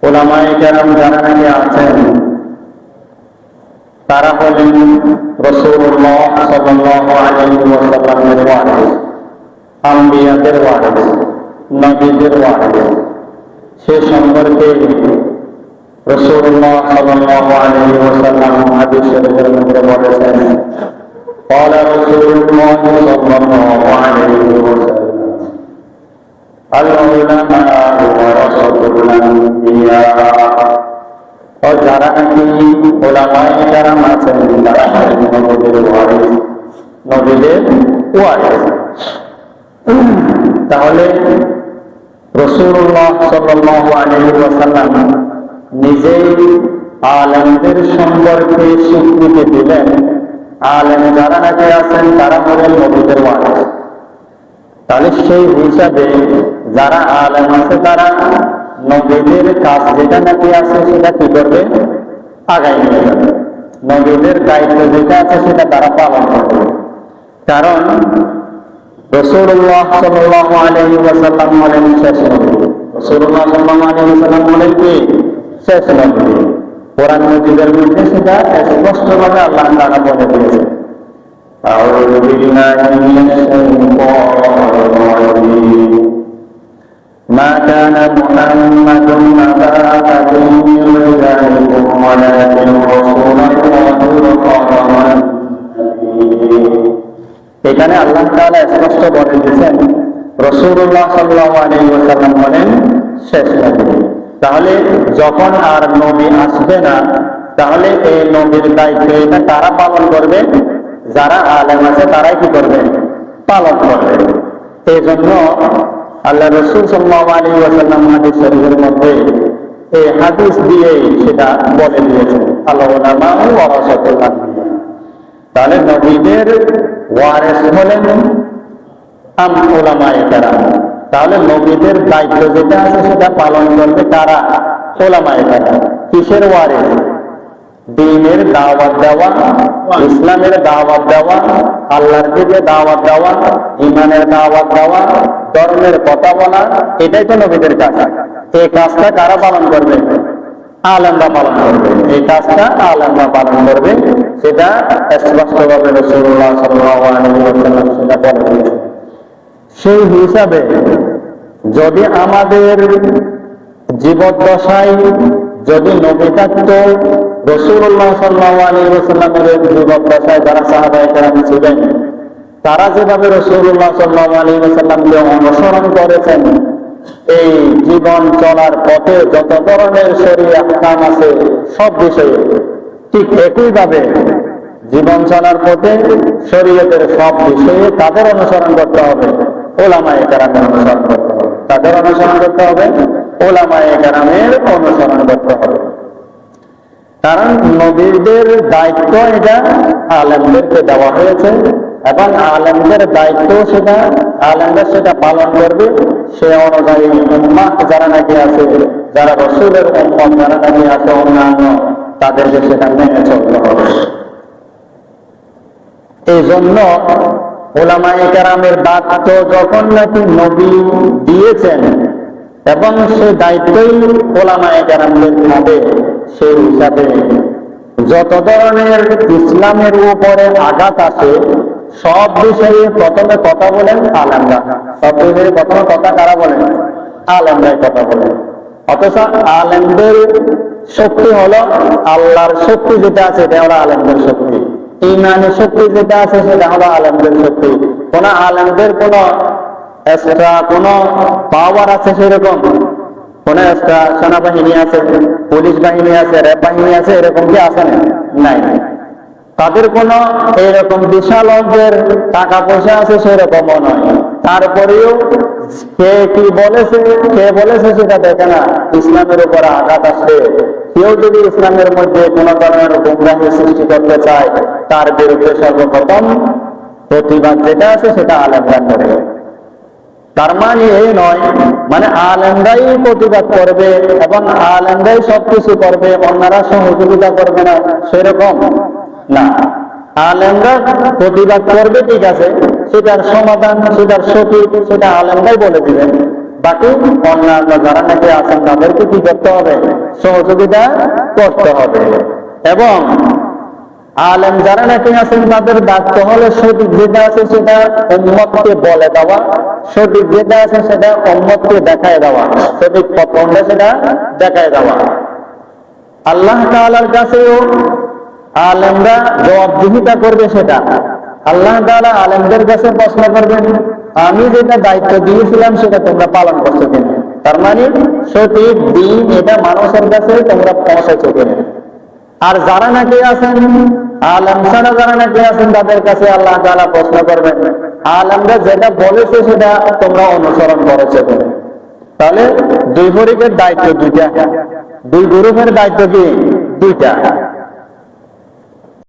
উলামায়ে কেরাম যারা নাকি আছেন তারা হলেন রাসূলুল্লাহ সাল্লাল্লাহু আলাইহি ওয়াসাল্লামের ওয়ারিস, আম্বিয়াদের ওয়ারিস, নবীদের ওয়ারিস। সে সম্পর্কে রাসূলুল্লাহ সাল্লাল্লাহু আলাইহি ওয়াসাল্লাম হাদিস শরীফের মধ্যে বলেছেন, قال رسول الله صلى الله عليه وسلم العلماء ورثة الأنبياء। और যারা নাকি উলামায়ে কেরাম আছেন তারা নবীদের ওয়ারিস, নবীদের ওয়ারিস। তাহলে রাসূলুল্লাহ সাল্লাল্লাহু আলাইহি ওয়াসাল্লাম নিজেই আলেমদের সম্পর্কে স্বীকৃতি দিলেন, আলেম যারা নাকি আছেন তারা হলেন নবীদের ওয়ারিস। তাহলে সেই হিসাবে যারা আলেম আছে তারা নবীদের কাজ যেটা নাকি আছে সেটা কি করবে? আগায় নিয়ে যাবে। নবীদের দায়িত্ব যেটা আছে সেটা তারা পালন করবে। কারণ রাসূলুল্লাহ সাল্লাল্লাহু আলাইহি ওয়াসাল্লাম হলেন শেষ নবী। রাসূলুল্লাহ সাল্লাল্লাহু আলাইহি ওয়াসাল্লাম হলেন কি? শেষ নবী। কোরআন মাজিদের মধ্যে সেটা স্পষ্টভাবে আল্লাহ তাআলা বলে দিয়েছেন। আউযু বিল্লাহি মিনাশ শাইতানির রাজীম। মা কানা মুহাম্মাদুন আবা আহাদিন মিন রিজালিকুম ওয়ালাকিন রাসূলুল্লাহি ওয়া খাতামান নাবিয়্যিন। এখানে আল্লাহ তাআলা স্পষ্ট বলে দিয়েছেন রাসূলুল্লাহ সাল্লাল্লাহু আলাইহি ওয়াসাল্লাম হলেন শেষ নবী। তাহলে যখন আর নবী আসবে না, তাহলে এই নবীর দায়িত্ব এটা তারা পালন করবে, যারা আলেম আছে তারাই কি করবে? পালন করবে। এই জন্য আল্লাহ রাসূল সাল্লাল্লাহু আলাইহি ওয়াসাল্লাম হাদিস শরীফের মধ্যে এই হাদিস দিয়ে সেটা বলে দিয়েছেন, আল উলামা ওয়ারাসাতুল আনবিয়া। তাহলে নবীদের ওয়ারিস হলেন উলামায়ে কেরাম। তাহলে নবীদের দায়িত্ব যেটা আছে সেটা পালন করবে তারা উলামায়ে কেরাম। কিসের ওয়ারিস? দ্বীনের দাওয়াত দেওয়া, ইসলামের দাওয়াত দেওয়া, আল্লাহর দিকে দাওয়াত দেওয়া, ঈমানের দাওয়াত দেওয়া, ধর্মের কথা বলা, এটাই তো নবীদের কাজ। এই কাজটা কারা পালন করবে? আলেমরা পালন করবে। এই কাজটা আলেমরা পালন করবে, সেটা স্পষ্টভাবে রাসূলুল্লাহ সাল্লাল্লাহু আলাইহি ওয়াসাল্লাম সেটা বলে দিয়েছেন। সেই হিসাবে যদি আমাদের জীবদ্দশায় যদি নবী থাকতো, রাসূলুল্লাহ সাল্লাল্লাহু আলাইহি ওয়াসাল্লামের জীবদ্দশায় যারা সাহাবায়ে কেরাম ছিলেন তারা যেভাবে রাসূলুল্লাহ সাল্লাল্লাহু আলাইহি ওয়াসাল্লামকে অনুসরণ করেছেন, এই জীবন চলার পথে যত ধরনের শরীয়ত আহকাম আছে সব বিষয়ে ঠিক একইভাবে জীবন চলার পথে শরীয়তের সব বিষয়ে তাদের অনুসরণ করতে হবে, উলামায়ে কেরামের অনুসরণ করতে হবে। তাদের অনুসরণ করতে হবে, উলামায়ে কেরামের অনুসরণ করতে হবে। কারণ নবীদের দায়িত্ব এটা আলেমদেরকে দেওয়া হয়েছে এবং আলেমদের দায়িত্ব সেটা আলেমদের সেটা পালন করবে। সে অনুযায়ী উম্মাহ যারা নাকি আছে, যারা রাসূলের উম্মত যারা নাকি আছে অন্যান্য, তাদেরকে সেটা মেনে চলতে হবে। এই জন্য উলামায়ে কেরামের দায়িত্ব যখন নাকি নবী দিয়েছেন এবং সে দায়িত্বই উলামায়ে কেরামদের হবে, সেই হিসাবে যত ধরনের ইসলামের উপরে আঘাত আসে সব বিষয়ে প্রথমে কথা বলেন আলেমরা। সব বিষয়ে প্রথমে কথা কারা বলেন? আলেমরাই কথা বলেন। অথচ আলেমদের শক্তি হলো আল্লাহর শক্তি যেটা আছে এটা হলো আলেমদের শক্তি। ঈমানের শক্তি যেটা আছে সেটা হলো আলেমদের শক্তি। কোন আলেমদের কোন এক্সট্রা কোন পাওয়ার আছে সেরকম? কোন এক্সট্রা সেনাবাহিনী আছে, পুলিশ বাহিনী আছে, র্যাব বাহিনী আছে, এরকম কি আছে না? নাই। তাদের কোন এরকম বিশাল অঙ্কের টাকা পয়সা আছে সেরকমও নয়। তারপরেও কে কি বলেছে, কে বলেছে সেটা দেখে না। ইসলামের উপর আঘাত আসলে কেউ যদি ইসলামের মধ্যে কোন ধরনের গুমরাহি সৃষ্টি করতে চায়, তার বিরুদ্ধে সর্বপ্রথম প্রতিবাদ যেটা আছে সেটা আলেমরা করে। তার মানে এই নয় মানে আলেমরাই প্রতিবাদ করবে এবং আলেমরাই সবকিছু করবে, অন্যরা সহযোগিতা করবে না, সেরকম না। আলেমরা প্রতিবাদ করবে, ঠিক আছে, সেটার সমাধান, সেটার সঠিক, সেটা আলেমরাই বলে দিবেন। বাকি অন্যান্য যারা নাকি আছেন তাদেরকে কি করতে হবে? সহযোগিতা করতে হবে। এবং আলেম যারা নাকি আছেন তাদের দায়িত্ব হলো সঠিক যেটা আছে সেটা উম্মতকে বলে দেওয়া, সঠিক যেটা আছে সেটা উম্মতকে দেখায় দেওয়া, সঠিক পথ কোনটা সেটা দেখায় দেওয়া। আল্লাহ তাআলার কাছেও আলেমরা জবাবদিহিতা করবে সেটা। আল্লাহ তাআলা আলেমদের কাছে প্রশ্ন করবেন, আমি যেটা দায়িত্ব দিয়েছিলাম সেটা তোমরা পালন করছো কিনা? তার মানে সঠিক দিন এটা মানুষের কাছে তোমরা পৌঁছেছো কিনা? আর যারা নাকি আছেন আলেম ছাড়া যারা নাকি আছেন তাদের কাছে আল্লাহ তাআলা প্রশ্ন করবেন, আলেমরা যেটা বলেছে সেটা তোমরা অনুসরণ করেছো কিনা? তাহলে দুই ফরিকের দায়িত্ব দুইটা, দুই গ্রুপের দায়িত্ব কি? দুইটা।